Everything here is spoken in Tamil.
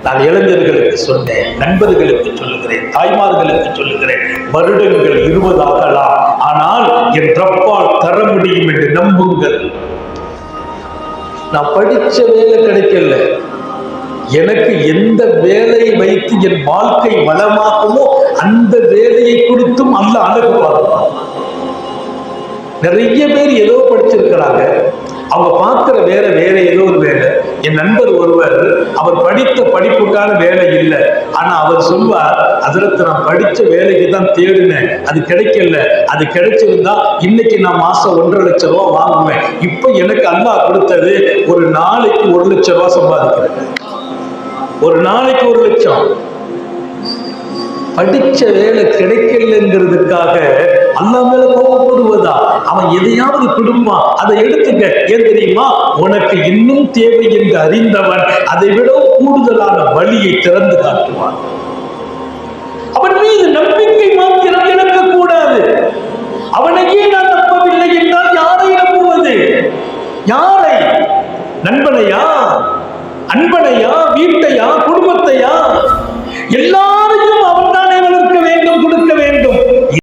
நான் இளைஞர்களுக்கு சொன்னேன், நண்பர்களுக்கு சொல்லுகிறேன், தாய்மார்களுக்கு சொல்லுகிறேன், வருடங்கள் 20 ஆகலாம், ஆனால் என் ரப்பால் தர முடியும் என்று நம்புங்கள். நான் படிச்ச வேலை கிடைக்கல, எனக்கு எந்த வேலையை வைத்து என் வாழ்க்கை வளமாகுமோ அந்த வேலையை கொடுத்தும் அல்லாஹ் அழகு பார்ப்பான். நிறைய பேர் ஏதோ படிச்சிருக்கிறாங்க, அவங்க பார்க்கிற வேற ஏதோ ஒரு வேலை. என் நண்பர் ஒருவர், அவர் படித்த படிப்புக்கான வேலை இல்லை, ஆனா அவர் சொல்வார், அதில் நான் படிச்ச வேலைக்கு தான் தேடினேன், அது கிடைக்கல, அது கிடைச்சிருந்தா இன்னைக்கு நான் மாசம் 1.5 லட்சம் ரூபாய் வாங்குவேன். இப்ப எனக்கு அல்லாஹ் கொடுத்தது ஒரு நாளைக்கு 1 லட்சம் ரூபாய் சம்பாதிக்கிறேன். ஒரு நாளைக்கு 1 லட்சம். படிச்ச வேலை கிடைக்கலங்கிறதுக்காக அல்லாஹ் மேல கோபப்படுவதா? அவன் எதையாவது கொடுப்பான், அதை எடுத்துக்க. ஏன் தெரியுமா? உனக்கு இன்னும் தேவை என்று அறிந்தவன் அதை விட கூடுதலான வழியை திறந்து காட்டுவான். அவன் மீது நம்பிக்கை மாத்திரம் இழக்க கூடாது. அவனையே நான் நம்பவில்லை என்றால் யாரை நம்புவது? யாரை? நண்பனையா, அன்பனையா, வீட்டையா,